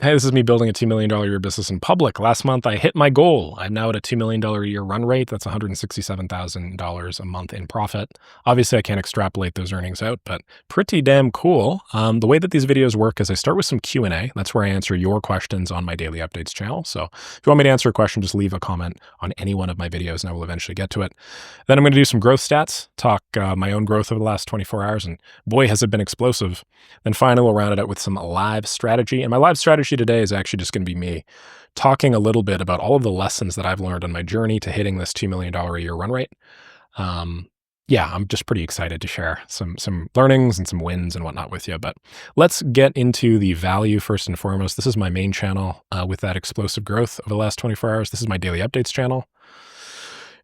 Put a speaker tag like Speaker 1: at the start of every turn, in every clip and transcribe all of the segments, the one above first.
Speaker 1: Hey, this is me building a $2 million a year business in public. Last month, I hit my goal. I'm now at a $2 million a year run rate. That's $167,000 a month in profit. Obviously, I can't extrapolate those earnings out, but pretty damn cool. The way that these videos work is I start with some Q&A. That's where I answer your questions on my daily updates channel. So if you want me to answer a question, just leave a comment on any one of my videos and I will eventually get to it. Then I'm going to do some growth stats, talk my own growth over the last 24 hours, and boy, has it been explosive. Then finally, we'll round it out with some live strategy. And my live strategy today is actually just going to be me talking a little bit about all of the lessons that I've learned on my journey to hitting this $2 million a year run rate. Yeah, I'm just pretty excited to share some learnings and some wins and whatnot with you. But let's get into the value first and foremost. This is my main channel with that explosive growth over the last 24 hours. This is my daily updates channel.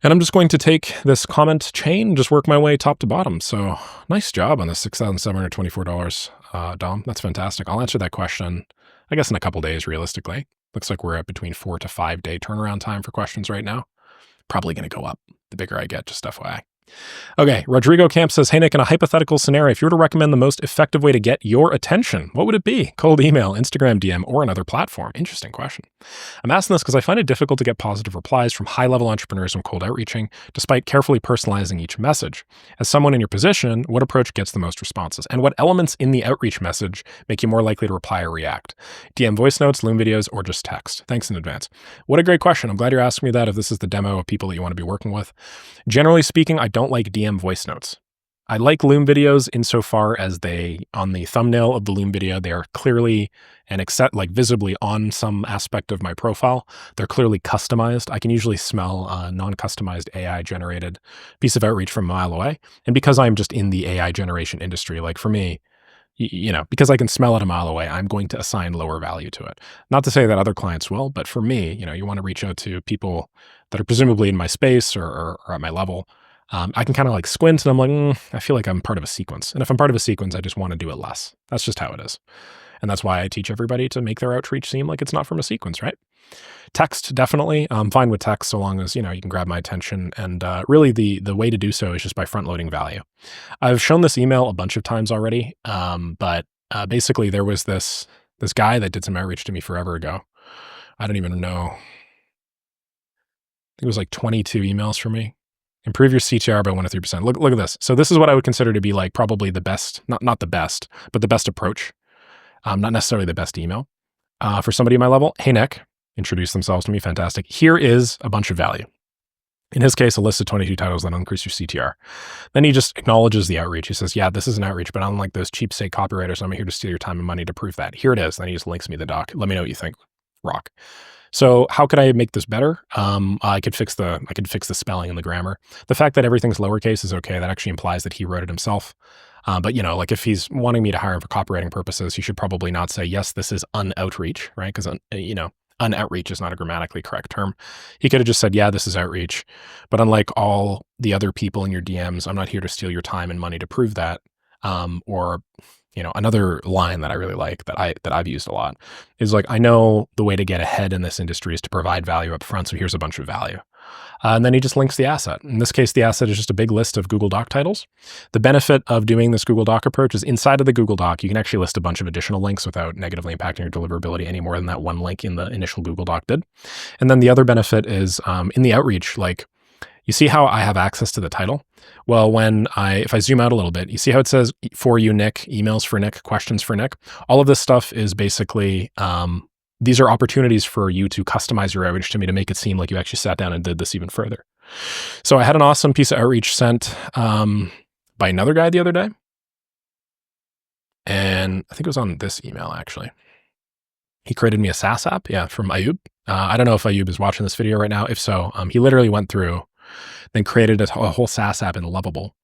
Speaker 1: And I'm just going to take this comment chain and just work my way top to bottom. So nice job on this $6,724, Dom. That's fantastic. I'll answer that question, I guess, in a couple days, realistically. Looks like we're at between 4 to 5 day turnaround time for questions right now. Probably going to go up the bigger I get, just FYI. Okay, Rodrigo Camp says, hey, Nick, in a hypothetical scenario, if you were to recommend the most effective way to get your attention, what would it be? Cold email, Instagram DM, or another platform? Interesting question. I'm asking this because I find it difficult to get positive replies from high-level entrepreneurs when cold outreaching, despite carefully personalizing each message. As someone in your position, what approach gets the most responses? And what elements in the outreach message make you more likely to reply or react? DM voice notes, Loom videos, or just text? Thanks in advance. What a great question. I'm glad you're asking me that if this is the demo of people that you want to be working with. Generally speaking, I don't like DM voice notes. I like Loom videos insofar as they, on the thumbnail of the Loom video, they are clearly and visibly on some aspect of my profile. They're clearly customized. I can usually smell a non-customized AI-generated piece of outreach from a mile away. And because I'm just in the AI generation industry, like for me, because I can smell it a mile away, I'm going to assign lower value to it. Not to say that other clients will, but for me, you want to reach out to people that are presumably in my space or at my level. I can kind of like squint and I'm like, I feel like I'm part of a sequence. And if I'm part of a sequence, I just want to do it less. That's just how it is. And that's why I teach everybody to make their outreach seem like it's not from a sequence, right? Text, definitely. I'm fine with text so long as, you can grab my attention. And really the way to do so is just by front loading value. I've shown this email a bunch of times already. But basically there was this guy that did some outreach to me forever ago. I don't even know. I think it was like 22 emails from me. Improve your CTR by 1 to 3%. Look at this. So this is what I would consider to be like probably the best, not the best, but the best approach. Not necessarily the best email. For somebody at my level, hey, Nick, introduce themselves to me. Fantastic. Here is a bunch of value. In his case, a list of 22 titles that'll increase your CTR. Then he just acknowledges the outreach. He says, yeah, this is an outreach, but unlike those cheapsake copywriters, I'm here to steal your time and money to prove that. Here it is. Then he just links me the doc. Let me know what you think. Rock. So how could I make this better? I could fix the spelling and the grammar. The fact that everything's lowercase is okay. That actually implies that he wrote it himself. But like if he's wanting me to hire him for copywriting purposes, he should probably not say, yes, this is un-outreach, right? Because, un-outreach is not a grammatically correct term. He could have just said, yeah, this is outreach. But unlike all the other people in your DMs, I'm not here to steal your time and money to prove that. Or another line that I really like that I've used a lot is like, I know the way to get ahead in this industry is to provide value up front. So here's a bunch of value. And then he just links the asset. In this case, the asset is just a big list of Google Doc titles. The benefit of doing this Google Doc approach is inside of the Google Doc, you can actually list a bunch of additional links without negatively impacting your deliverability any more than that one link in the initial Google Doc did. And then the other benefit is in the outreach, like, you see how I have access to the title? Well, if I zoom out a little bit, you see how it says for you, Nick, emails for Nick, questions for Nick. All of this stuff is basically, these are opportunities for you to customize your outreach to me to make it seem like you actually sat down and did this even further. So I had an awesome piece of outreach sent by another guy the other day. And I think it was on this email, actually. He created me a SaaS app, from Ayub. I don't know if Ayub is watching this video right now. If so, he literally went through, then created a whole SaaS app in Lovable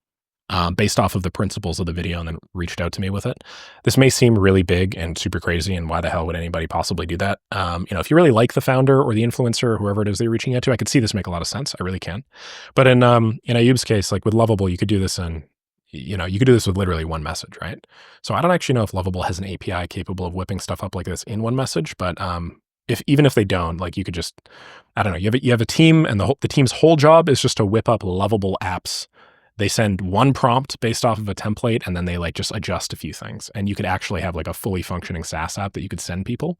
Speaker 1: based off of the principles of the video and then reached out to me with it. This may seem really big and super crazy, and why the hell would anybody possibly do that? If you really like the founder or the influencer or whoever it is they're reaching out to, I could see this make a lot of sense. I really can. But in Ayub's case, like with Lovable, you could do this you could do this with literally one message, right? So I don't actually know if Lovable has an API capable of whipping stuff up like this in one message, but even if they don't, like you could just, I don't know, you have a team and the team's whole job is just to whip up lovable apps. They send one prompt based off of a template and then they like just adjust a few things. And you could actually have like a fully functioning SaaS app that you could send people.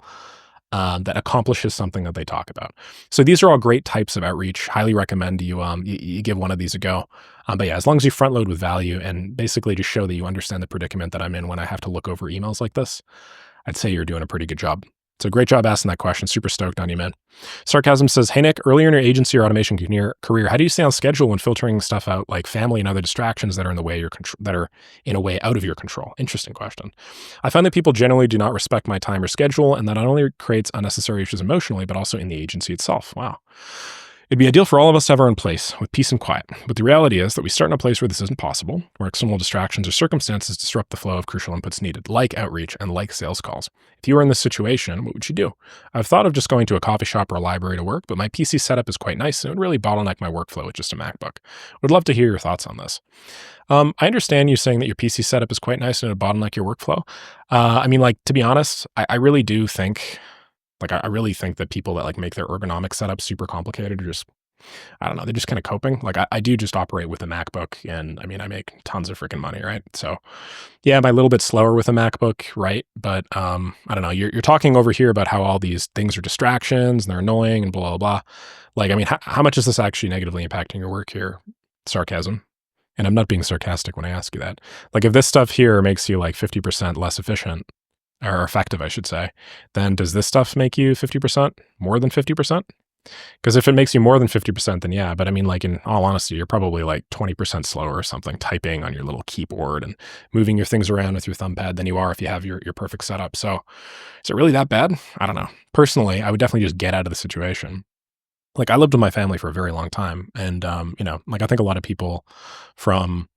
Speaker 1: that accomplishes something that they talk about. So these are all great types of outreach. Highly recommend you give one of these a go. But yeah, as long as you front load with value and basically just show that you understand the predicament that I'm in when I have to look over emails like this, I'd say you're doing a pretty good job. So great job asking that question. Super stoked on you, man. Sarcasm says, "Hey Nick, earlier in your agency or automation career, how do you stay on schedule when filtering stuff out like family and other distractions that are in the way of your that are in a way out of your control?" Interesting question. I find that people generally do not respect my time or schedule, and that not only creates unnecessary issues emotionally, but also in the agency itself. Wow. It'd be ideal for all of us to have our own place with peace and quiet. But the reality is that we start in a place where this isn't possible, where external distractions or circumstances disrupt the flow of crucial inputs needed, like outreach and like sales calls. If you were in this situation, what would you do? I've thought of just going to a coffee shop or a library to work, but my PC setup is quite nice and it would really bottleneck my workflow with just a MacBook. Would love to hear your thoughts on this. I understand you saying that your PC setup is quite nice and it would bottleneck your workflow. I mean, like, to be honest, I really do think, like, I really think that people that like make their ergonomic setup super complicated are just, I don't know, they're just kind of coping. Like I do just operate with a MacBook and I mean, I make tons of freaking money, right? So yeah, am I a little bit slower with a MacBook, right? But I don't know, you're talking over here about how all these things are distractions and they're annoying and blah, blah, blah. Like, I mean, how much is this actually negatively impacting your work here? Sarcasm. And I'm not being sarcastic when I ask you that. Like if this stuff here makes you like 50% less efficient or effective, I should say, then does this stuff make you 50% more than 50%? Because if it makes you more than 50%, then yeah. But I mean, like in all honesty, you're probably like 20% slower or something typing on your little keyboard and moving your things around with your thumb pad than you are if you have your perfect setup. So is it really that bad? I don't know. Personally, I would definitely just get out of the situation. Like I lived with my family for a very long time. And, like I think a lot of people from,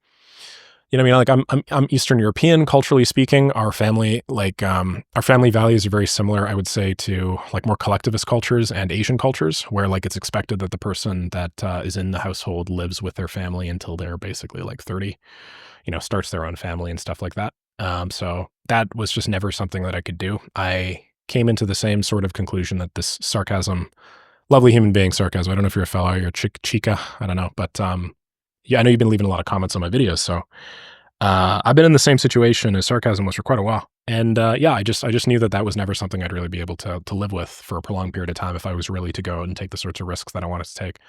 Speaker 1: I mean, like I'm Eastern European, culturally speaking. Our family, like, our family values are very similar, I would say, to like more collectivist cultures and Asian cultures, where like it's expected that the person that is in the household lives with their family until they're basically like 30, starts their own family and stuff like that. So that was just never something that I could do. I came into the same sort of conclusion that this sarcasm, lovely human being sarcasm. I don't know if you're a fellow, you're a chica, I don't know, but yeah, I know you've been leaving a lot of comments on my videos, so I've been in the same situation as sarcasm was for quite a while. And yeah, I just knew that that was never something I'd really be able to live with for a prolonged period of time if I was really to go and take the sorts of risks that I wanted to take.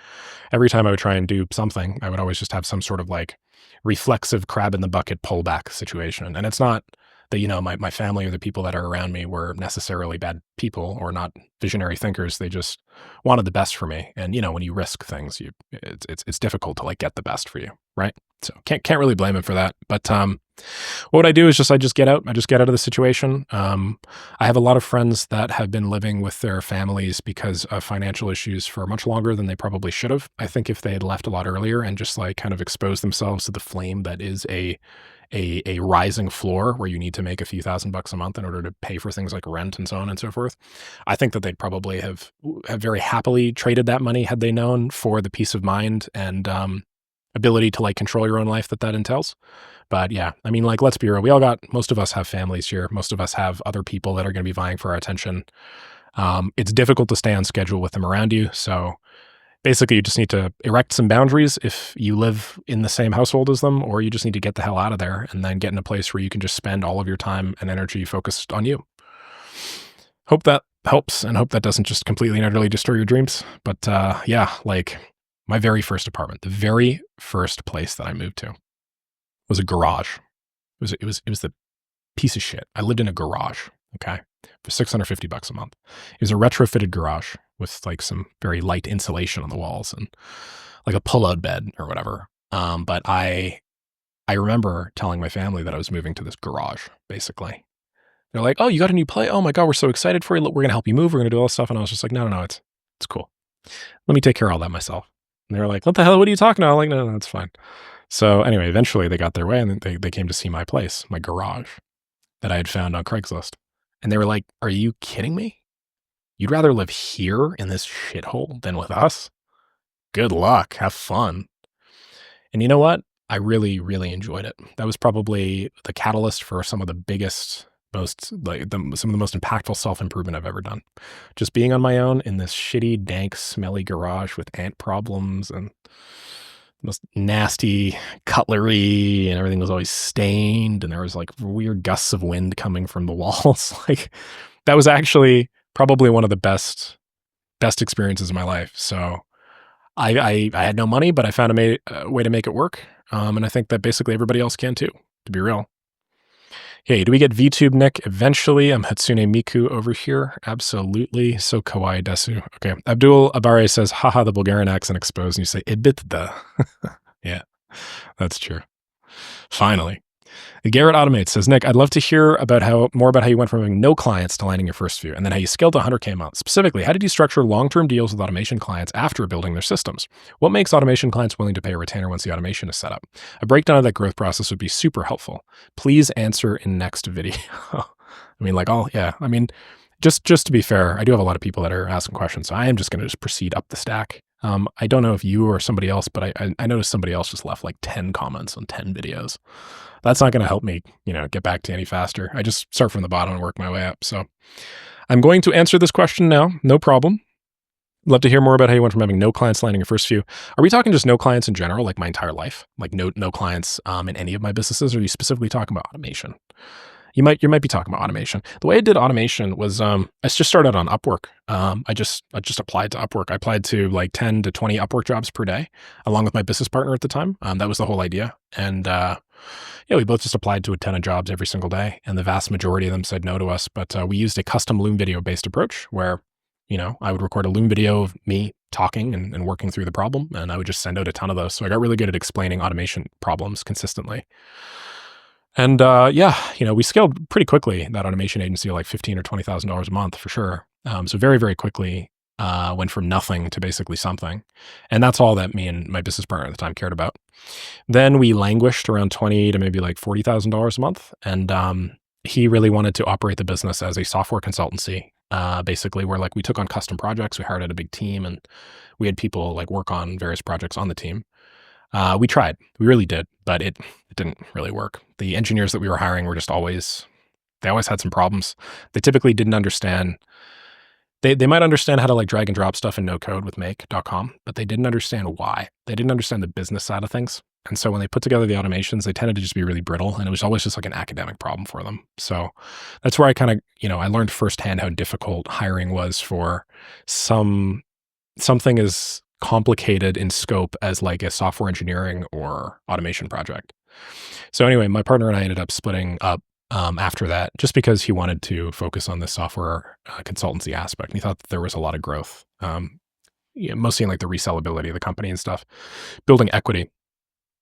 Speaker 1: Every time I would try and do something, I would always just have some sort of like reflexive crab in the bucket pullback situation. And it's not that, my family or the people that are around me were necessarily bad people or not visionary thinkers. They just wanted the best for me. And, when you risk things, it's difficult to like get the best for you. Right. So can't really blame him for that. But what I do is I just get out. I just get out of the situation. I have a lot of friends that have been living with their families because of financial issues for much longer than they probably should have. I think if they had left a lot earlier and just like kind of exposed themselves to the flame that is a rising floor where you need to make a few $1,000s a month in order to pay for things like rent and so on and so forth. I think that they'd probably have very happily traded that money had they known for the peace of mind and ability to like control your own life that entails. But yeah, I mean, like, let's be real. Most of us have families here. Most of us have other people that are going to be vying for our attention. It's difficult to stay on schedule with them around you. So basically you just need to erect some boundaries if you live in the same household as them, or you just need to get the hell out of there and then get in a place where you can just spend all of your time and energy focused on you. Hope that helps and hope that doesn't just completely and utterly destroy your dreams. But yeah, like my very first apartment, the very first place that I moved to was a garage. It was the piece of shit. I lived in a garage, okay, for $650 a month. It was a retrofitted garage with like some very light insulation on the walls and like a pull-out bed or whatever. But I remember telling my family that I was moving to this garage, basically. They're like, "Oh, you got a new place? Oh my God, we're so excited for you. We're going to help you move. We're going to do all this stuff." And I was just like, no, it's cool. Let me take care of all that myself. And they were like, "What the hell? What are you talking about?" I'm like, no, it's fine. So anyway, eventually they got their way and they came to see my place, my garage that I had found on Craigslist. And they were like, "Are you kidding me? You'd rather live here in this shithole than with us? Good luck. Have fun." And you know what? I really, really enjoyed it. That was probably the catalyst for some of the biggest, some of the most impactful self-improvement I've ever done. Just being on my own in this shitty, dank, smelly garage with ant problems and most nasty cutlery, and everything was always stained, and there was like weird gusts of wind coming from the walls. Like that was actually probably one of the best experiences of my life. So I had no money, but I found a way to make it work. And I think that basically everybody else can too, to be real. Hey, do we get VTube Nick eventually? I'm Hatsune Miku over here. Absolutely. So kawaii desu. Okay. Abdul Abare says, haha, the Bulgarian accent exposed. And you say, ibitda. Yeah, that's true. Finally. Garrett Automate says, Nick, I'd love to hear more about how you went from having no clients to landing your first few, and then how you scaled to 100K a month. Specifically, how did you structure long-term deals with automation clients after building their systems? What makes automation clients willing to pay a retainer once the automation is set up? A breakdown of that growth process would be super helpful. Please answer in next video. I mean, just to be fair, I do have a lot of people that are asking questions, so I am just going to just proceed up the stack. I don't know if you or somebody else, but I noticed somebody else just left like 10 comments on 10 videos. That's not going to help me, get back to any faster. I just start from the bottom and work my way up. So I'm going to answer this question now. No problem. Love to hear more about how you went from having no clients to landing your first few. Are we talking just no clients in general, like my entire life? Like no clients in any of my businesses? Or are you specifically talking about automation? You might be talking about automation. The way I did automation was I just started on Upwork. I just applied to Upwork. I applied to like 10 to 20 Upwork jobs per day, along with my business partner at the time. That was the whole idea. And we both just applied to a ton of jobs every single day, and the vast majority of them said no to us. But we used a custom Loom video based approach where, I would record a Loom video of me talking and working through the problem, and I would just send out a ton of those. So I got really good at explaining automation problems consistently. And we scaled pretty quickly that automation agency, like $15,000 or $20,000 a month for sure. So very, very quickly went from nothing to basically something. And that's all that me and my business partner at the time cared about. Then we languished around $20,000 to maybe like $40,000 a month. And he really wanted to operate the business as a software consultancy, basically where like we took on custom projects. We hired out a big team and we had people like work on various projects on the team. We tried, we really did, but it didn't really work. The engineers that we were hiring were they always had some problems. They typically didn't understand. They might understand how to like drag and drop stuff in no code with make.com, but they didn't understand why. They didn't understand the business side of things. And so when they put together the automations, they tended to just be really brittle, and it was always just like an academic problem for them. So that's where I kind of, I learned firsthand how difficult hiring was for something as complicated in scope as like a software engineering or automation project. So anyway, my partner and I ended up splitting up after that, just because he wanted to focus on the software consultancy aspect. And he thought that there was a lot of growth, mostly in like the resellability of the company and stuff, building equity.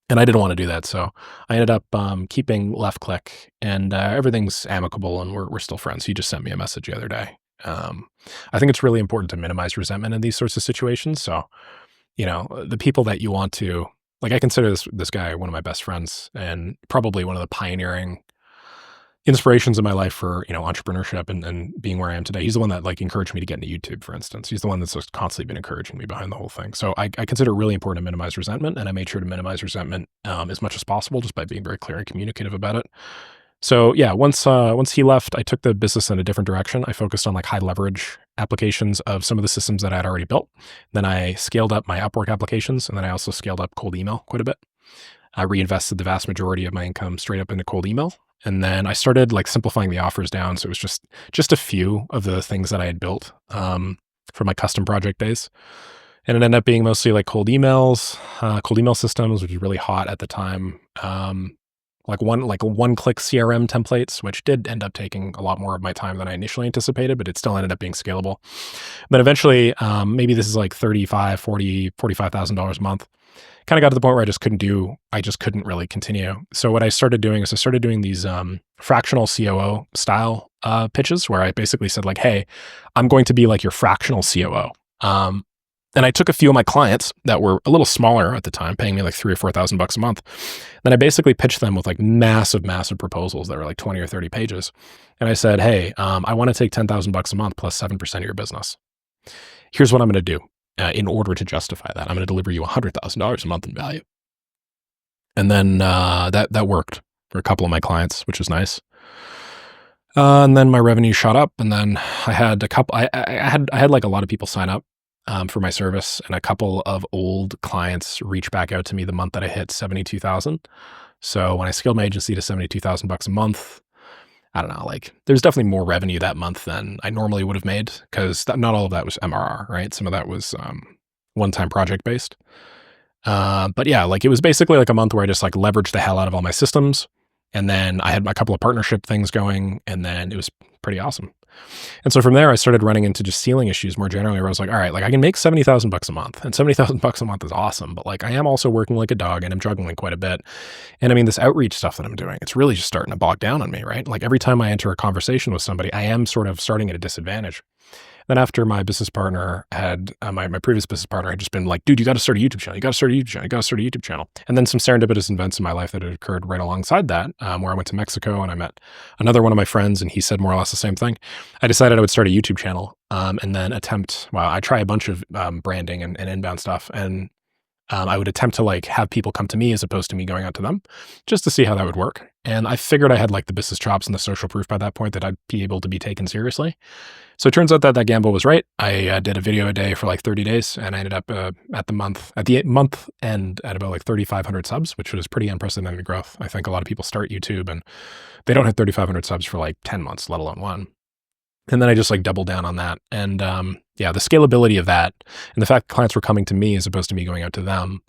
Speaker 1: And I didn't want to do that. So I ended up keeping Left Click, and everything's amicable and we're still friends. He just sent me a message the other day. I think it's really important to minimize resentment in these sorts of situations. So, the people that you want to, like, I consider this guy one of my best friends and probably one of the pioneering inspirations in my life for, entrepreneurship and being where I am today. He's the one that like encouraged me to get into YouTube, for instance. He's the one that's just constantly been encouraging me behind the whole thing. So I consider it really important to minimize resentment, and I made sure to minimize resentment as much as possible just by being very clear and communicative about it. So yeah, once he left, I took the business in a different direction. I focused on like high leverage applications of some of the systems that I had already built. Then I scaled up my Upwork applications, and then I also scaled up cold email quite a bit. I reinvested the vast majority of my income straight up into cold email. And then I started like simplifying the offers down. So it was just a few of the things that I had built for my custom project days. And it ended up being mostly like cold email systems, which was really hot at the time. Like one-click CRM templates, which did end up taking a lot more of my time than I initially anticipated, but it still ended up being scalable. But eventually, maybe this is like $45,000 a month. Kind of got to the point where I just couldn't really continue. So what I started doing is I started doing these fractional COO style pitches, where I basically said like, hey, I'm going to be like your fractional COO. And I took a few of my clients that were a little smaller at the time, paying me like $3,000 or $4,000 a month. Then I basically pitched them with like massive proposals that were like 20 or 30 pages. And I said, hey, I want to take $10,000 a month plus 7% of your business. Here's what I'm going to do in order to justify that. I'm going to deliver you $100,000 a month in value. And then that worked for a couple of my clients, which was nice. And then my revenue shot up, and then I had I had like a lot of people sign up for my service, and a couple of old clients reached back out to me the month that I hit 72,000. So when I scaled my agency to 72,000 bucks a month, I don't know, like there's definitely more revenue that month than I normally would have made because not all of that was MRR, right? Some of that was one-time project based. But yeah, like it was basically like a month where I just like leveraged the hell out of all my systems. And then I had a couple of partnership things going, and then it was pretty awesome. And so from there, I started running into just ceiling issues more generally, where I was like, all right, like I can make 70,000 bucks a month, and 70,000 bucks a month is awesome. But like I am also working like a dog and I'm juggling quite a bit. And I mean, this outreach stuff that I'm doing, it's really just starting to bog down on me, right? Like every time I enter a conversation with somebody, I am sort of starting at a disadvantage. Then after my business partner had, my previous business partner had just been like, dude, you got to start a YouTube channel. You got to start a YouTube channel. You got to start a YouTube channel. And then some serendipitous events in my life that had occurred right alongside that, where I went to Mexico and I met another one of my friends and he said more or less the same thing. I decided I would start a YouTube channel, and then I try a bunch of branding and inbound stuff. And I would attempt to like have people come to me as opposed to me going out to them just to see how that would work. And I figured I had like the business chops and the social proof by that point that I'd be able to be taken seriously. So it turns out that that gamble was right. I did a video a day for like 30 days and I ended up at the month end at about like 3,500 subs, which was pretty unprecedented growth. I think a lot of people start YouTube and they don't hit 3,500 subs for like 10 months, let alone one. And then I just like doubled down on that. And yeah, the scalability of that and the fact that clients were coming to me as opposed to me going out to them.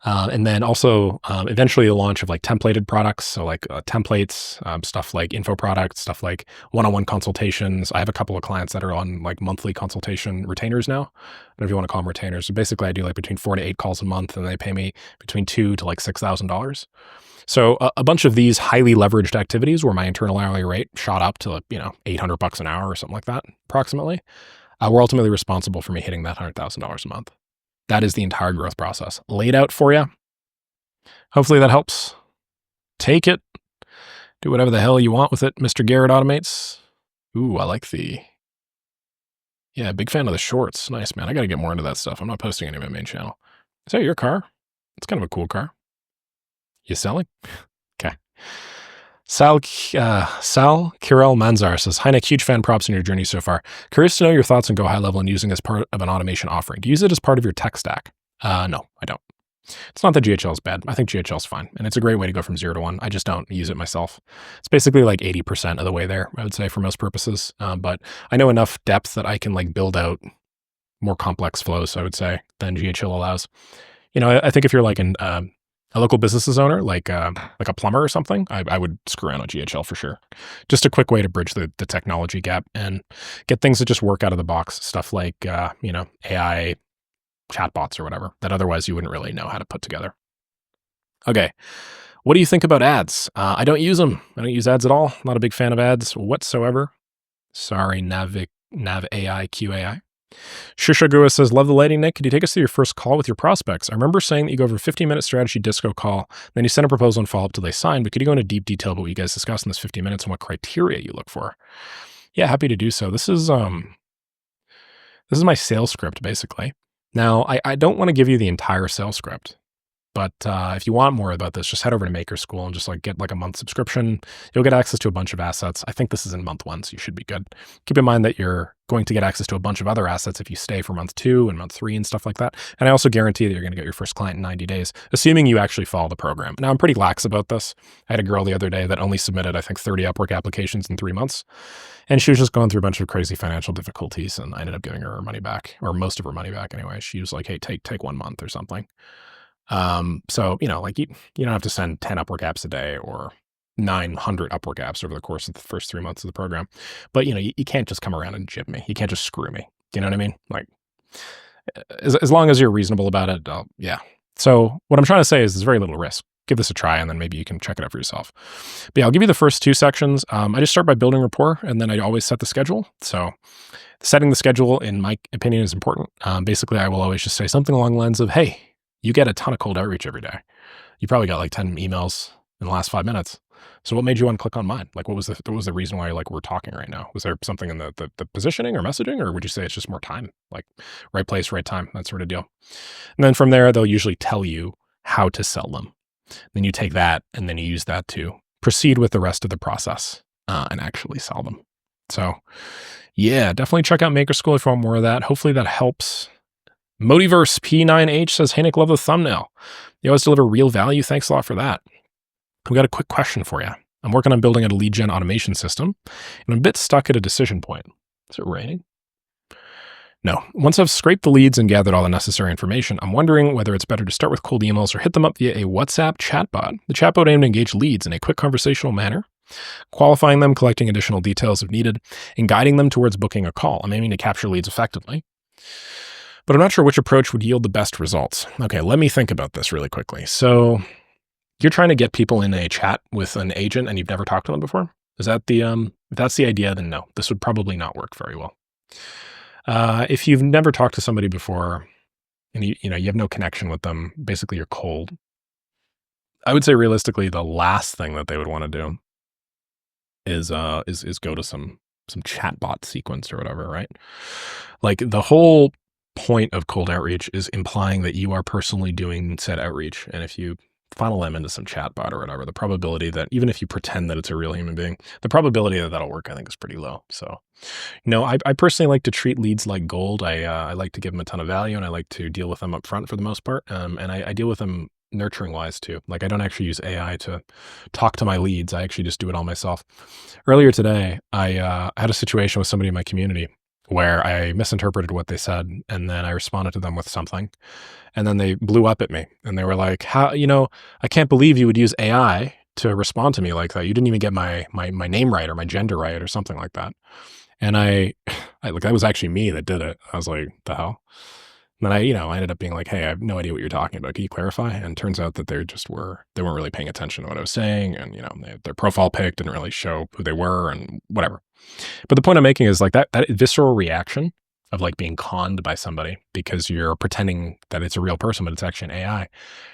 Speaker 1: And then also eventually the launch of like templated products. So like templates, stuff like info products, stuff like one-on-one consultations. I have a couple of clients that are on like monthly consultation retainers now. I don't know if you want to call them retainers. So basically I do like between 4 to 8 calls a month and they pay me between $2,000 to like $6,000. So a bunch of these highly leveraged activities where my internal hourly rate shot up to, $800 an hour or something like that, approximately, were ultimately responsible for me hitting that $100,000 a month. That is the entire growth process laid out for you. Hopefully that helps. Take it. Do whatever the hell you want with it, Mr. Garrett Automates. Ooh, I like yeah, big fan of the shorts. Nice, man. I got to get more into that stuff. I'm not posting any of my main channel. Is that your car? It's kind of a cool car. You selling? Okay. Sal Kirel Manzar says, "Hi Nick, huge fan, props in your journey so far. Curious to know your thoughts on Go High Level and using as part of an automation offering. Do you use it as part of your tech stack?" No, I don't. It's not that GHL is bad. I think GHL is fine. And it's a great way to go from 0 to 1. I just don't use it myself. It's basically like 80% of the way there, I would say, for most purposes. But I know enough depth that I can like build out more complex flows, I would say, than GHL allows. I think if you're like a local business owner, like a plumber or something, I would screw around on GHL for sure. Just a quick way to bridge the technology gap and get things that just work out of the box. Stuff like, AI chatbots or whatever that otherwise you wouldn't really know how to put together. Okay. What do you think about ads? I don't use them. I don't use ads at all. Not a big fan of ads whatsoever. Sorry, Nav AI QAI. Shishagua says, "Love the lighting, Nick. Could you take us through your first call with your prospects? I remember saying that you go over a 15-minute strategy disco call, then you send a proposal and follow up till they sign, but could you go into deep detail about what you guys discussed in this 50 minutes and what criteria you look for?" Yeah, happy to do so. This is my sales script, basically. Now, I don't want to give you the entire sales script, but if you want more about this, just head over to Maker School and just like get like a month subscription. You'll get access to a bunch of assets. I think this is in month 1, so you should be good. Keep in mind that you're going to get access to a bunch of other assets if you stay for month 2 and month 3 and stuff like that. And I also guarantee that you're going to get your first client in 90 days, assuming you actually follow the program. Now, I'm pretty lax about this. I had a girl the other day that only submitted, I think, 30 Upwork applications in 3 months. And she was just going through a bunch of crazy financial difficulties, and I ended up giving her money back, or most of her money back anyway. She was like, "Hey, take 1 month or something." So, like you don't have to send 10 Upwork apps a day or 900 Upwork apps over the course of the first 3 months of the program. But, you can't just come around and jib me. You can't just screw me. You know what I mean? Like, as long as you're reasonable about it, yeah. So what I'm trying to say is there's very little risk. Give this a try, and then maybe you can check it out for yourself. But yeah, I'll give you the first 2 sections. I just start by building rapport, and then I always set the schedule. So setting the schedule, in my opinion, is important. Basically, I will always just say something along the lines of, "Hey, you get a ton of cold outreach every day. You probably got like 10 emails in the last 5 minutes. So what made you want to click on mine? Like, what was the reason why we're talking right now? Was there something in the positioning or messaging, or would you say it's just more time, like right place, right time, that sort of deal?" And then from there, they'll usually tell you how to sell them. Then you take that and then you use that to proceed with the rest of the process and actually sell them. So yeah, definitely check out Maker School if you want more of that. Hopefully that helps. Modiverse P9H says, "Hey Nick, love the thumbnail. You always deliver real value. Thanks a lot for that. We got a quick question for you. I'm working on building a lead gen automation system, and I'm a bit stuck at a decision point. Is it raining? No. Once I've scraped the leads and gathered all the necessary information, I'm wondering whether it's better to start with cold emails or hit them up via a WhatsApp chatbot. The chatbot aimed to engage leads in a quick conversational manner, qualifying them, collecting additional details if needed, and guiding them towards booking a call. I'm aiming to capture leads effectively, but I'm not sure which approach would yield the best results. Okay, let me think about this really quickly. So you're trying to get people in a chat with an agent and you've never talked to them before? Is that if that's the idea, then no, this would probably not work very well. If you've never talked to somebody before and you have no connection with them, basically you're cold. I would say realistically, the last thing that they would want to do is go to some chatbot sequence or whatever, right? Like the whole point of cold outreach is implying that you are personally doing said outreach. And if you funnel them into some chatbot or whatever, the probability that even if you pretend that it's a real human being, the probability that that'll work, I think, is pretty low. So, I personally like to treat leads like gold. I like to give them a ton of value and I like to deal with them up front for the most part. And I deal with them nurturing wise too. Like I don't actually use AI to talk to my leads. I actually just do it all myself. Earlier today, I had a situation with somebody in my community where I misinterpreted what they said and then I responded to them with something. And then they blew up at me and they were like, how, I can't believe you would use AI to respond to me like that. You didn't even get my name right or my gender right or something like that. And I like, that was actually me that did it. I was like, the hell? And then I ended up being like, hey, I have no idea what you're talking about. Can you clarify? And it turns out that they weren't really paying attention to what I was saying. And, their profile pic didn't really show who they were and whatever. But the point I'm making is like that visceral reaction of like being conned by somebody because you're pretending that it's a real person, but it's actually an AI.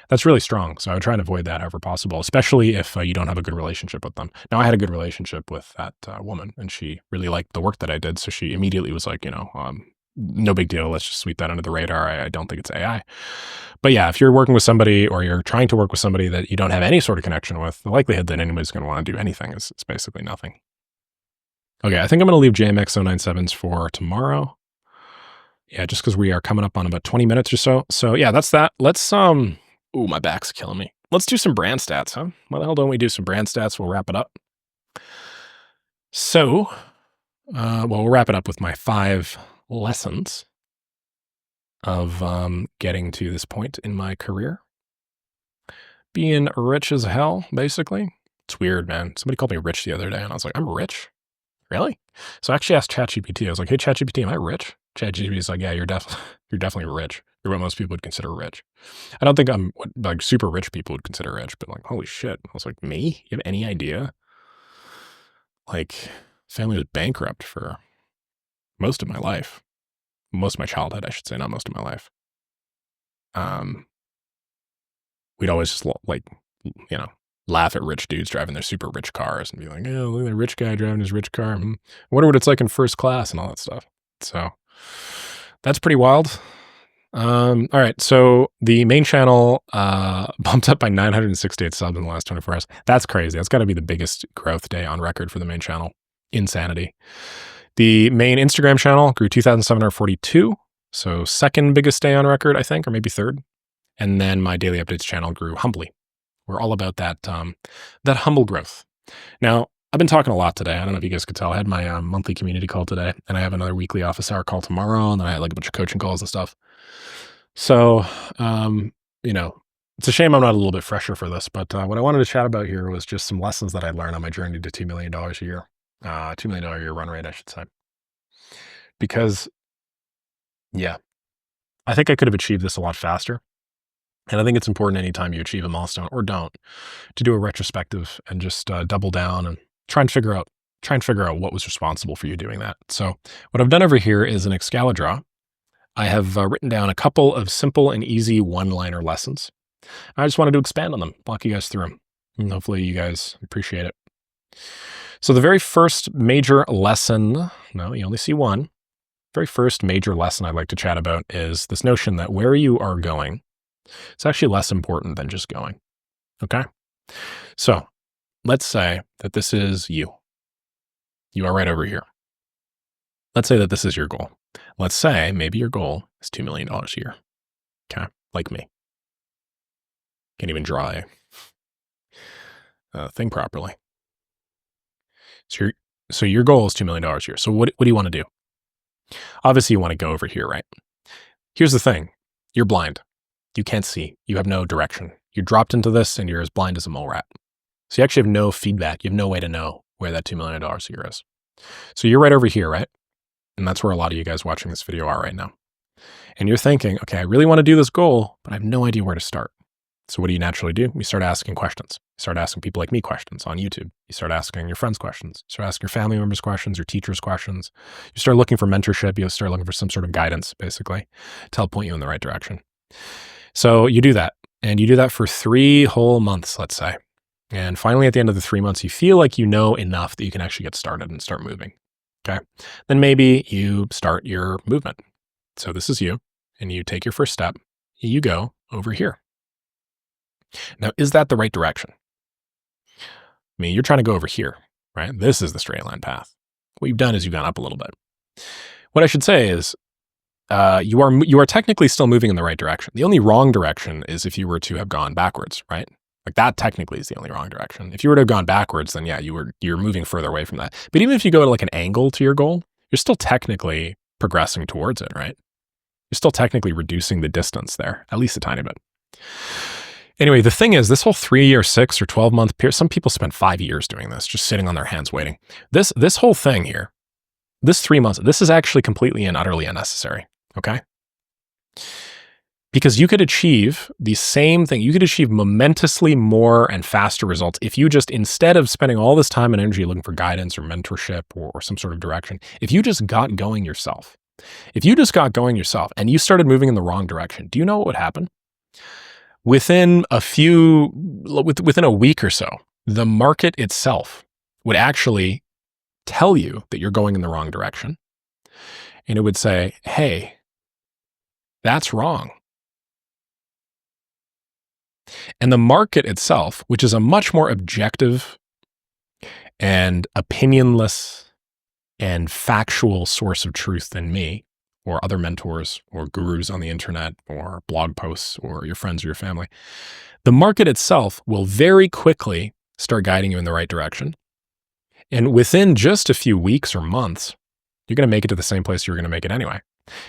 Speaker 1: That's really strong. So I would try and avoid that however possible, especially if you don't have a good relationship with them. Now I had a good relationship with that woman and she really liked the work that I did. So she immediately was like, no big deal. Let's just sweep that under the radar. I don't think it's AI. But yeah, if you're working with somebody or you're trying to work with somebody that you don't have any sort of connection with, the likelihood that anybody's going to want to do anything is basically nothing. Okay, I think I'm going to leave JMX 097s for tomorrow. Yeah, just because we are coming up on about 20 minutes or so. So yeah, that's that. Let's, ooh, my back's killing me. Let's do some brand stats, huh? Why the hell don't we do some brand stats? We'll wrap it up. So, we'll wrap it up with my 5 lessons of getting to this point in my career. Being rich as hell, basically. It's weird, man. Somebody called me rich the other day, and I was like, I'm rich? Really? So I actually asked ChatGPT. I was like, hey, ChatGPT, am I rich? ChatGPT is like, yeah, you're definitely rich. You're what most people would consider rich. I don't think I'm what like super rich people would consider rich, but like, holy shit. I was like, me? You have any idea? Like, family was bankrupt for most of my life. Most of my childhood, I should say, not most of my life. We'd always just laugh at rich dudes driving their super rich cars and be like, oh, look at the rich guy driving his rich car. I wonder what it's like in first class and all that stuff. So that's pretty wild. All right. So the main channel bumped up by 968 subs in the last 24 hours. That's crazy. That's got to be the biggest growth day on record for the main channel. Insanity. The main Instagram channel grew 2,742. So second biggest day on record, I think, or maybe third. And then my daily updates channel grew humbly. We're all about that humble growth. Now, I've been talking a lot today. I don't know if you guys could tell. I had my monthly community call today, and I have another weekly office hour call tomorrow, and then I had like a bunch of coaching calls and stuff. So, it's a shame I'm not a little bit fresher for this, but what I wanted to chat about here was just some lessons that I learned on my journey to $2 million a year, $2 million a year run rate, I should say. Because, yeah, I think I could have achieved this a lot faster. And I think it's important anytime you achieve a milestone or don't to do a retrospective and just double down and try and figure out what was responsible for you doing that. So what I've done over here is an Excalibur. I have written down a couple of simple and easy one-liner lessons. I just wanted to expand on them, walk you guys through them, and hopefully you guys appreciate it. So the very first major lesson, no, you only see one. Very first major lesson I'd like to chat about is this notion that where you are going, it's actually less important than just going. Okay. So let's say that this is you. You are right over here. Let's say that this is your goal. Let's say maybe your goal is $2 million a year. Okay. Like me. Can't even draw a thing properly. So your goal is $2 million a year. So what do you want to do? Obviously, you want to go over here, right? Here's the thing. You're blind. You can't see. You have no direction. You dropped into this and you're as blind as a mole rat. So you actually have no feedback. You have no way to know where that $2 million a year is. So you're right over here, right? And that's where a lot of you guys watching this video are right now. And you're thinking, okay, I really want to do this goal, but I have no idea where to start. So what do you naturally do? You start asking questions. You start asking people like me questions on YouTube. You start asking your friends questions. You start asking your family members questions, your teachers questions. You start looking for mentorship. You start looking for some sort of guidance, basically, to help point you in the right direction. So you do that. And you do that for 3 whole months, let's say. And finally, at the end of the 3 months, you feel like you know enough that you can actually get started and start moving. Okay. Then maybe you start your movement. So this is you, and you take your first step. You go over here. Now, is that the right direction? I mean, you're trying to go over here, right? This is the straight line path. What you've done is you've gone up a little bit. What I should say is you are technically still moving in the right direction. The only wrong direction is if you were to have gone backwards, right? Like that technically is the only wrong direction. If you were to have gone backwards, then yeah, you're moving further away from that. But even if you go to like an angle to your goal, you're still technically progressing towards it, right? You're still technically reducing the distance there, at least a tiny bit. Anyway, the thing is, this whole 3 or 6 or 12 month period, some people spend 5 years doing this, just sitting on their hands waiting. This whole thing here, this 3 months, this is actually completely and utterly unnecessary, okay? Because you could achieve the same thing. You could achieve momentously more and faster results if you just, instead of spending all this time and energy looking for guidance or mentorship or some sort of direction, if you just got going yourself. If you just got going yourself and you started moving in the wrong direction, do you know what would happen? Within a week or so, the market itself would actually tell you that you're going in the wrong direction. And it would say, hey, that's wrong. And the market itself, which is a much more objective and opinionless and factual source of truth than me, or other mentors or gurus on the internet or blog posts or your friends or your family, the market itself will very quickly start guiding you in the right direction. And within just a few weeks or months, you're going to make it to the same place you were going to make it anyway.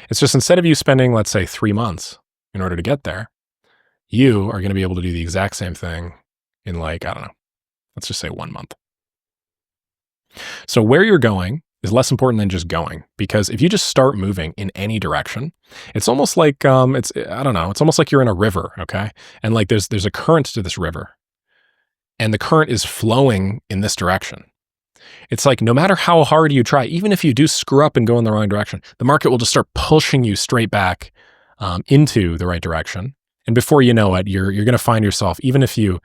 Speaker 1: It's just instead of you spending, let's say, 3 months in order to get there, you are going to be able to do the exact same thing in like, I don't know, let's just say 1 month. So where you're going is less important than just going, because if you just start moving in any direction, it's almost like it's almost like you're in a river, okay? And like there's a current to this river, and the current is flowing in this direction. It's like no matter how hard you try, even if you do screw up and go in the wrong direction, the market will just start pushing you straight back into the right direction. And before you know it, you're going to find yourself, even if you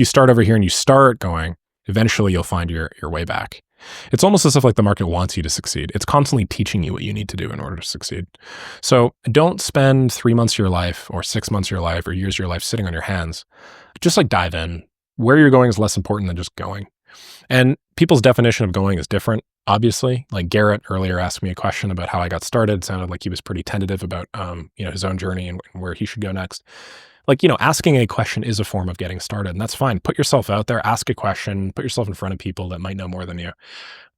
Speaker 1: start over here and you start going, eventually you'll find your way back. It's almost as if like the market wants you to succeed. It's constantly teaching you what you need to do in order to succeed. So don't spend 3 months of your life or 6 months of your life or years of your life sitting on your hands. Just like dive in. Where you're going is less important than just going. And people's definition of going is different, obviously. Like Garrett earlier asked me a question about how I got started. It sounded like he was pretty tentative about his own journey and where he should go next. Like, asking a question is a form of getting started, and that's fine. Put yourself out there, ask a question, put yourself in front of people that might know more than you.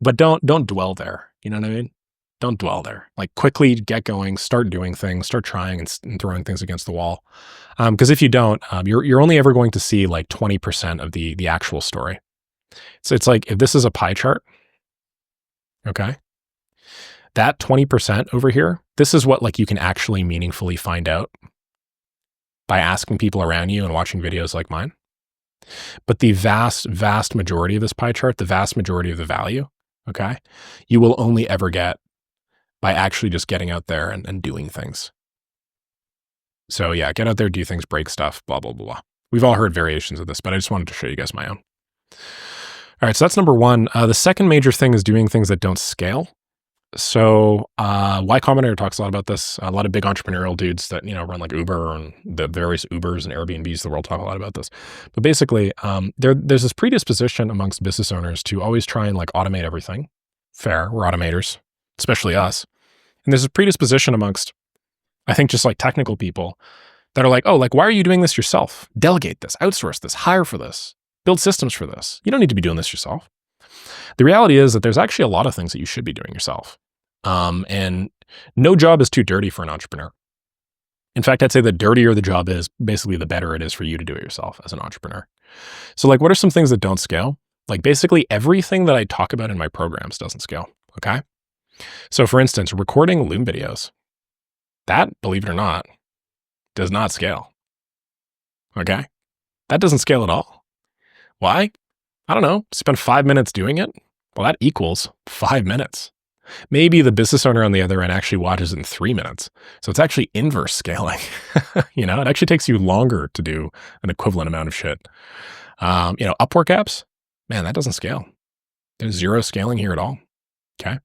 Speaker 1: But don't dwell there. You know what I mean? Don't dwell there. Like quickly get going, start doing things, start trying and throwing things against the wall. Because if you don't, you're only ever going to see like 20% of the actual story. So it's like if this is a pie chart, okay? That 20% over here, this is what like you can actually meaningfully find out by asking people around you and watching videos like mine. But the vast, vast majority of this pie chart, the vast majority of the value, okay, you will only ever get by actually just getting out there and doing things. So yeah, get out there, do things, break stuff, blah, blah, blah, blah. We've all heard variations of this, but I just wanted to show you guys my own. All right, so that's number one. The second major thing is doing things that don't scale. So Y Combinator talks a lot about this. A lot of big entrepreneurial dudes that run like Uber and the various Ubers and Airbnbs of the world talk a lot about this. But basically, there's this predisposition amongst business owners to always try and like automate everything. Fair, we're automators, especially us. And there's a predisposition amongst, I think, just like technical people that are like, oh, like why are you doing this yourself? Delegate this, outsource this, hire for this. Build systems for this. You don't need to be doing this yourself. The reality is that there's actually a lot of things that you should be doing yourself. And no job is too dirty for an entrepreneur. In fact, I'd say the dirtier the job is, basically the better it is for you to do it yourself as an entrepreneur. So like, what are some things that don't scale? Like basically everything that I talk about in my programs doesn't scale, okay? So for instance, recording Loom videos, that, believe it or not, does not scale, okay? That doesn't scale at all. Why? I don't know, spend 5 minutes doing it? Well, that equals 5 minutes. Maybe the business owner on the other end actually watches in 3 minutes. So it's actually inverse scaling. It actually takes you longer to do an equivalent amount of shit. Upwork apps, man, that doesn't scale. There's zero scaling here at all. Okay.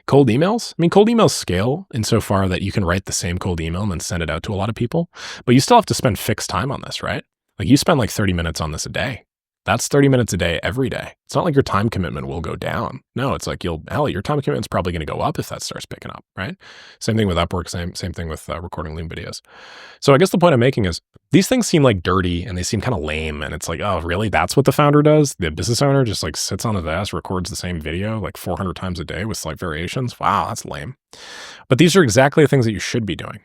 Speaker 1: Cold emails. I mean, cold emails scale insofar that you can write the same cold email and then send it out to a lot of people, but you still have to spend fixed time on this, right? Like you spend like 30 minutes on this a day. That's 30 minutes a day every day. It's not like your time commitment will go down. No, it's like your time commitment's probably going to go up if that starts picking up, right? Same thing with Upwork, same thing with recording Loom videos. So I guess the point I'm making is these things seem like dirty and they seem kind of lame. And it's like, oh, really? That's what the founder does? The business owner just like sits on his ass, records the same video like 400 times a day with slight variations. Wow, that's lame. But these are exactly the things that you should be doing.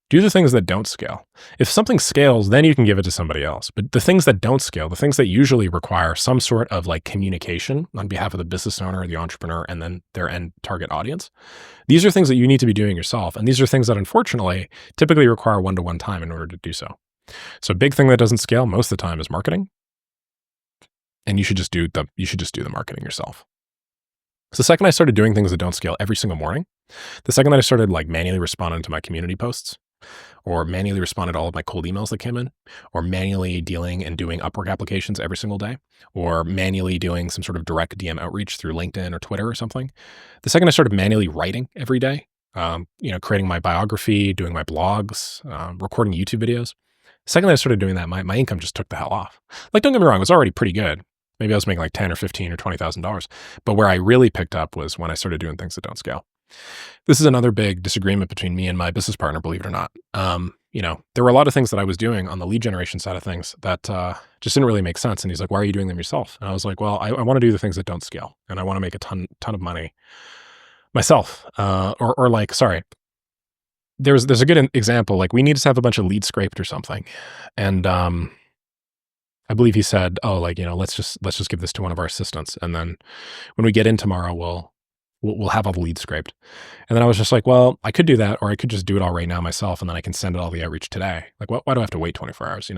Speaker 1: Do the things that don't scale. If something scales, then you can give it to somebody else. But the things that don't scale, the things that usually require some sort of like communication on behalf of the business owner, the entrepreneur, and then their end target audience, these are things that you need to be doing yourself. And these are things that unfortunately typically require one-to-one time in order to do so. So a big thing that doesn't scale most of the time is marketing. And you should just do the marketing yourself. So the second I started doing things that don't scale every single morning, the second that I started like manually responding to my community posts, or manually responded to all of my cold emails that came in, or manually dealing and doing Upwork applications every single day, or manually doing some sort of direct DM outreach through LinkedIn or Twitter or something. The second I started manually writing every day, creating my biography, doing my blogs, recording YouTube videos. The second I started doing that, my income just took the hell off. Like, don't get me wrong, it was already pretty good. Maybe I was making like $10 or $15 or $20,000. But where I really picked up was when I started doing things that don't scale. This is another big disagreement between me and my business partner, believe it or not. There were a lot of things that I was doing on the lead generation side of things that just didn't really make sense. And he's like, why are you doing them yourself? And I was like, well, I want to do the things that don't scale. And I want to make a ton of money myself. There's a good example. Like we need to have a bunch of leads scraped or something. And I believe he said, oh, let's just give this to one of our assistants. And then when we get in tomorrow, we'll have all the leads scraped. And then I was just like, well, I could do that, or I could just do it all right now myself. And then I can send it all the outreach today. Like, why do I have to wait 24 hours?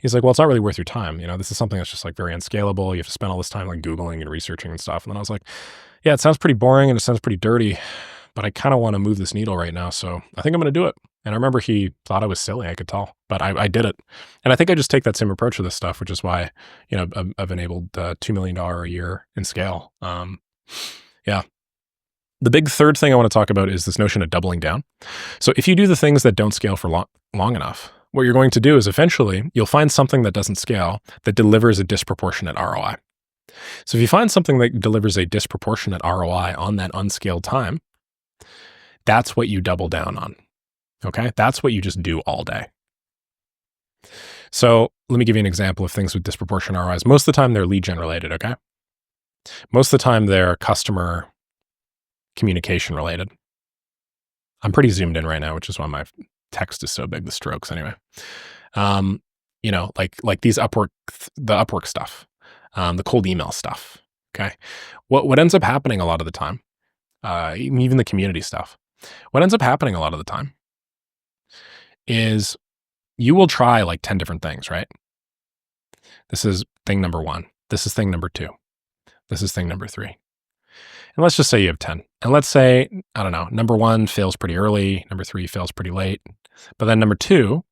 Speaker 1: He's like, well, it's not really worth your time. This is something that's just like very unscalable. You have to spend all this time like Googling and researching and stuff. And then I was like, yeah, it sounds pretty boring and it sounds pretty dirty, but I kind of want to move this needle right now. So I think I'm going to do it. And I remember he thought I was silly. I could tell, but I did it. And I think I just take that same approach to this stuff, which is why, I've enabled $2 million a year in scale. Yeah. The big third thing I want to talk about is this notion of doubling down. So if you do the things that don't scale for long enough, what you're going to do is eventually you'll find something that doesn't scale that delivers a disproportionate ROI. So if you find something that delivers a disproportionate ROI on that unscaled time, that's what you double down on. Okay? That's what you just do all day. So let me give you an example of things with disproportionate ROIs. Most of the time they're lead gen related, okay? Most of the time they're customer communication related. I'm pretty zoomed in right now, which is why my text is so big, the strokes anyway. Like these the Upwork stuff, the cold email stuff. Okay. What ends up happening a lot of the time, even the community stuff, what ends up happening a lot of the time is you will try like 10 different things, right? This is thing number 1. This is thing number 2. This is thing number 3. And let's just say you have 10. And let's say, I don't know, number 1 fails pretty early, number 3 fails pretty late, but then number 2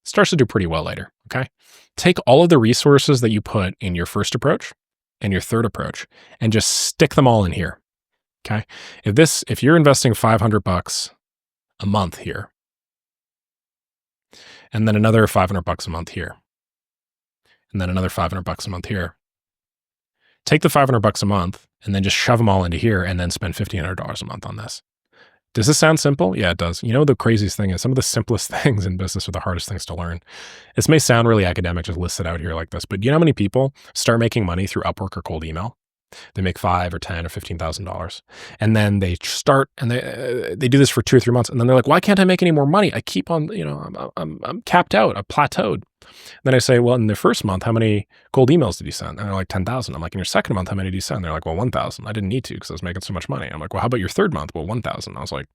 Speaker 1: starts to do pretty well later, okay? Take all of the resources that you put in your first approach and your third approach and just stick them all in here, okay? If you're investing $500 a month here, and then another $500 a month here, and then another $500 a month here, take the $500 a month and then just shove them all into here and then spend $1,500 a month on this. Does this sound simple? Yeah, it does. You know, the craziest thing is some of the simplest things in business are the hardest things to learn. This may sound really academic, just list it out here like this, but you know how many people start making money through Upwork or cold email? They make 5 or 10 or $15,000, and then they start and they do this for 2 or 3 months, and then they're like, "Why can't I make any more money? I keep on, I'm capped out. I've plateaued." Then I say, "Well, in the first month, how many cold emails did you send?" And they're like, 10,000. I'm like, "In your second month, how many did you send?" They're like, "Well, 1,000. I didn't need to because I was making so much money." I'm like, "Well, how about your third month?" "Well, 1,000." I was like,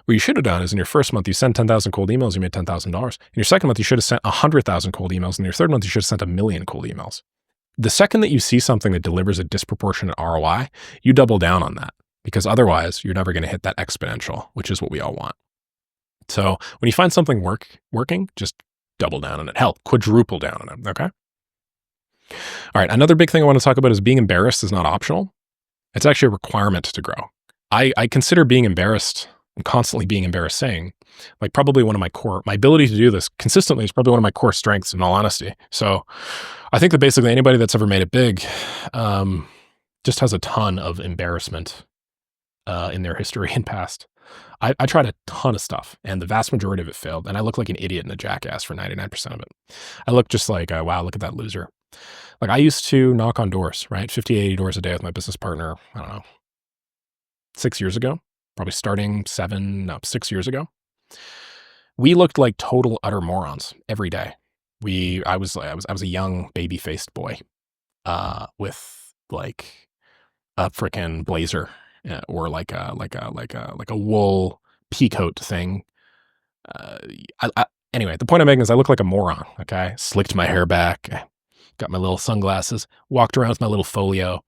Speaker 1: "What you should have done is in your first month, you sent 10,000 cold emails, you made $10,000. In your second month, you should have sent 100,000 cold emails. In your third month, you should have sent 1,000,000 cold emails." The second that you see something that delivers a disproportionate ROI, you double down on that, because otherwise you're never going to hit that exponential, which is what we all want. So when you find something working, just double down on it. Hell, quadruple down on it. Okay. All right. Another big thing I want to talk about is being embarrassed is not optional. It's actually a requirement to grow. I consider being embarrassed and constantly being embarrassing, like probably one of my ability to do this consistently is probably one of my core strengths, in all honesty. So I think that basically anybody that's ever made it big just has a ton of embarrassment in their history and past. I tried a ton of stuff, and the vast majority of it failed, and I look like an idiot and a jackass for 99% of it. I look just like, wow, look at that loser. Like, I used to knock on doors, right? 50, 80 doors a day with my business partner, I don't know, 6 years ago, probably starting 6 years ago. We looked like total utter morons every day. I was a young baby-faced boy with like a frickin' blazer or like a wool peacoat thing. Uh, anyway, the point I'm making is I look like a moron. Okay, slicked my hair back, got my little sunglasses, walked around with my little folio,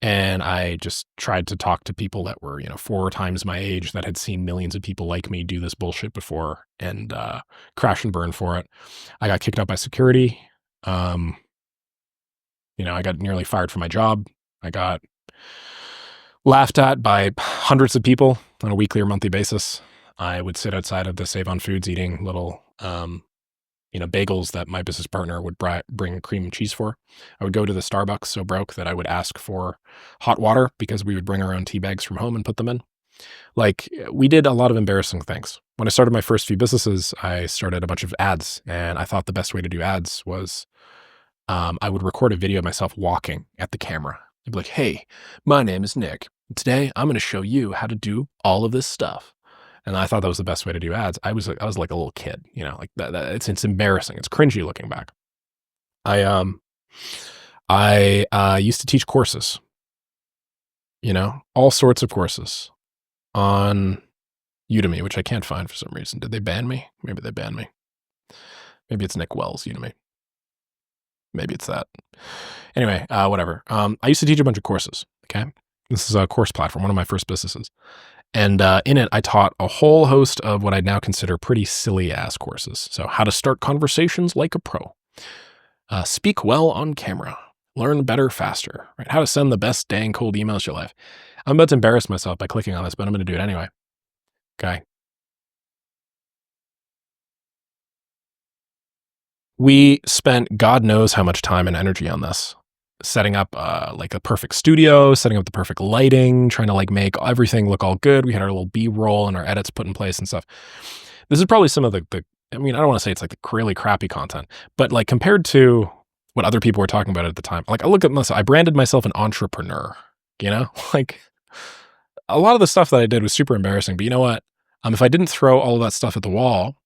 Speaker 1: and I just tried to talk to people that were 4 times my age that had seen millions of people like me do this bullshit before and crash and burn for it. I got kicked out by security. I got nearly fired from my job. I got laughed at by hundreds of people on a weekly or monthly basis. I would sit outside of the Save on Foods eating little, bagels that my business partner would bring cream and cheese for. I would go to the Starbucks so broke that I would ask for hot water because we would bring our own tea bags from home and put them in. Like, we did a lot of embarrassing things. When I started my first few businesses, I started a bunch of ads, and I thought the best way to do ads was I would record a video of myself walking at the camera. I'd be like, "Hey, my name is Nick. Today, I'm going to show you how to do all of this stuff." And I thought that was the best way to do ads. I was like a little kid, like that. It's embarrassing. It's cringy looking back. I used to teach courses, all sorts of courses on Udemy, which I can't find for some reason. Did they ban me? Maybe they banned me. Maybe it's Nick Wells Udemy. Maybe it's that. Anyway, whatever. I used to teach a bunch of courses. Okay. This is a course platform, one of my first businesses. And in it, I taught a whole host of what I'd now consider pretty silly ass courses. So how to start conversations like a pro, speak well on camera, learn better faster, right? How to send the best dang cold emails to your life. I'm about to embarrass myself by clicking on this, but I'm going to do it anyway. Okay. We spent God knows how much time and energy on this, setting up like a perfect studio, setting up the perfect lighting, trying to like make everything look all good. We had our little B-roll and our edits put in place and stuff. This is probably some of I don't want to say it's like the really crappy content, but like compared to what other people were talking about at the time, like I look at myself, I branded myself an entrepreneur, like a lot of the stuff that I did was super embarrassing, but you know what? If I didn't throw all of that stuff at the wall,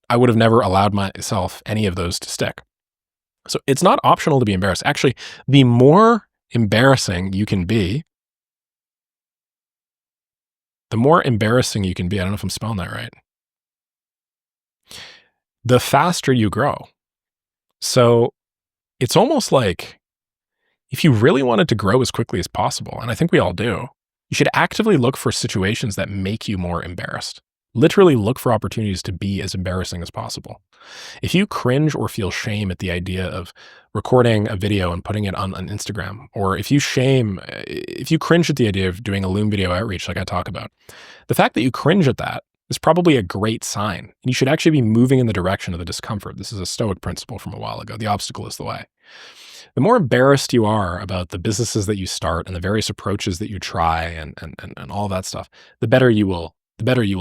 Speaker 1: I would have never allowed myself any of those to stick. So it's not optional to be embarrassed. Actually, the more embarrassing you can be, I don't know if I'm spelling that right, the faster you grow. So it's almost like if you really wanted to grow as quickly as possible, and I think we all do, you should actively look for situations that make you more embarrassed. Literally look for opportunities to be as embarrassing as possible. If you cringe or feel shame at the idea of recording a video and putting it on Instagram, or if you cringe at the idea of doing a Loom video outreach like I talk about, the fact that you cringe at that is probably a great sign. You should actually be moving in the direction of the discomfort. This is a Stoic principle from a while ago. The obstacle is the way. The more embarrassed you are about the businesses that you start and the various approaches that you try and all that stuff, the better you will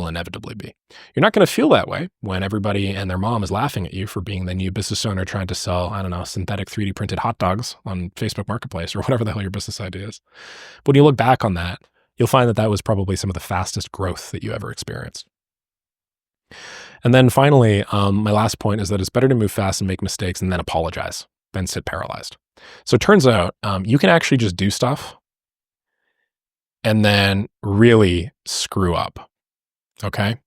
Speaker 1: inevitably be. You're not going to feel that way when everybody and their mom is laughing at you for being the new business owner trying to sell, I don't know, synthetic 3D printed hot dogs on Facebook Marketplace or whatever the hell your business idea is. But when you look back on that, you'll find that that was probably some of the fastest growth that you ever experienced. And then finally, my last point is that it's better to move fast and make mistakes and then apologize than sit paralyzed. So it turns out you can actually just do stuff and then really screw up. Okay.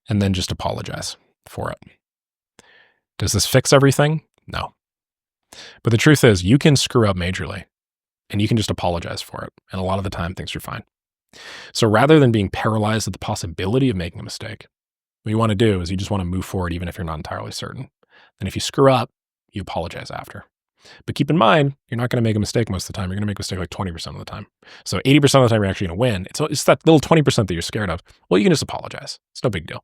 Speaker 1: And then just apologize for it. Does this fix everything? No. But the truth is, you can screw up majorly and you can just apologize for it. And a lot of the time, things are fine. So rather than being paralyzed at the possibility of making a mistake, what you want to do is you just want to move forward, even if you're not entirely certain. And if you screw up, you apologize after. But keep in mind, you're not going to make a mistake most of the time. You're going to make a mistake like 20% of the time. So 80% of the time, you're actually going to win. It's that little 20% that you're scared of. Well, you can just apologize. It's no big deal.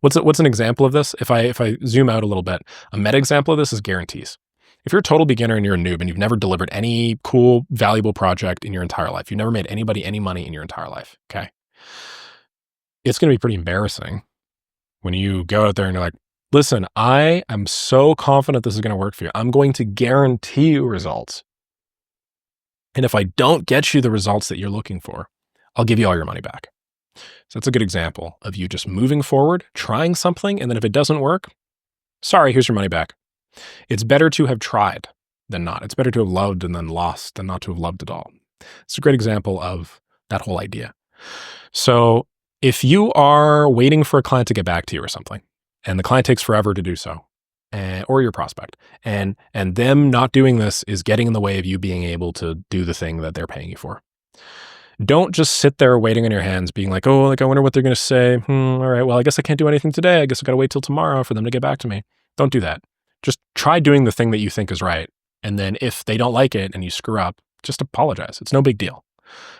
Speaker 1: What's an example of this? If I zoom out a little bit, a meta example of this is guarantees. If you're a total beginner and you're a noob and you've never delivered any cool, valuable project in your entire life, you've never made anybody any money in your entire life, okay? It's going to be pretty embarrassing when you go out there and you're like, listen, I am so confident this is going to work for you. I'm going to guarantee you results. And if I don't get you the results that you're looking for, I'll give you all your money back. So that's a good example of you just moving forward, trying something, and then if it doesn't work, sorry, here's your money back. It's better to have tried than not. It's better to have loved and then lost than not to have loved at all. It's a great example of that whole idea. So if you are waiting for a client to get back to you or something, and the client takes forever to do so, or your prospect, and them not doing this is getting in the way of you being able to do the thing that they're paying you for. Don't just sit there waiting on your hands being like, oh, like I wonder what they're going to say. All right, well, I guess I can't do anything today. I guess I got to wait till tomorrow for them to get back to me. Don't do that. Just try doing the thing that you think is right. And then if they don't like it and you screw up, just apologize. It's no big deal.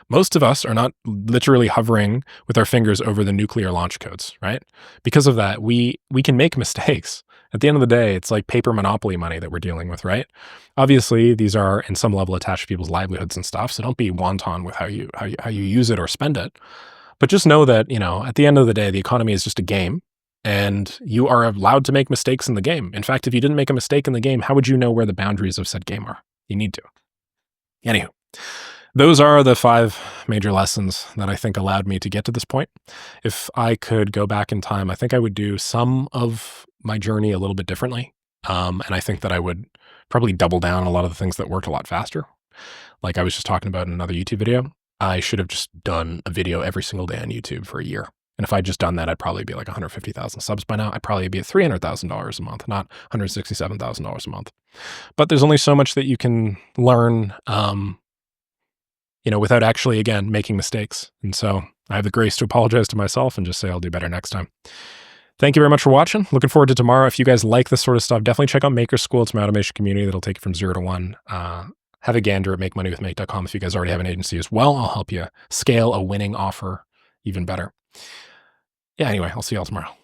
Speaker 1: Most of us are not literally hovering with our fingers over the nuclear launch codes, right? Because of that, we can make mistakes. At the end of the day, it's like paper monopoly money that we're dealing with, right? Obviously, these are in some level attached to people's livelihoods and stuff. So don't be wanton with how you use it or spend it. But just know that, at the end of the day, the economy is just a game and you are allowed to make mistakes in the game. In fact, if you didn't make a mistake in the game, how would you know where the boundaries of said game are? You need to. Anywho. Those are the 5 major lessons that I think allowed me to get to this point. If I could go back in time, I think I would do some of my journey a little bit differently. And I think that I would probably double down on a lot of the things that worked a lot faster. Like I was just talking about in another YouTube video, I should have just done a video every single day on YouTube for a year. And if I'd just done that, I'd probably be like 150,000 subs by now. I'd probably be at $300,000 a month, not $167,000 a month. But there's only so much that you can learn, without actually, again, making mistakes. And so I have the grace to apologize to myself and just say I'll do better next time. Thank you very much for watching. Looking forward to tomorrow. If you guys like this sort of stuff, definitely check out Maker School. It's my automation community that'll take you from 0 to 1. Have a gander at makemoneywithmake.com. If you guys already have an agency as well, I'll help you scale a winning offer even better. Yeah, anyway, I'll see y'all tomorrow.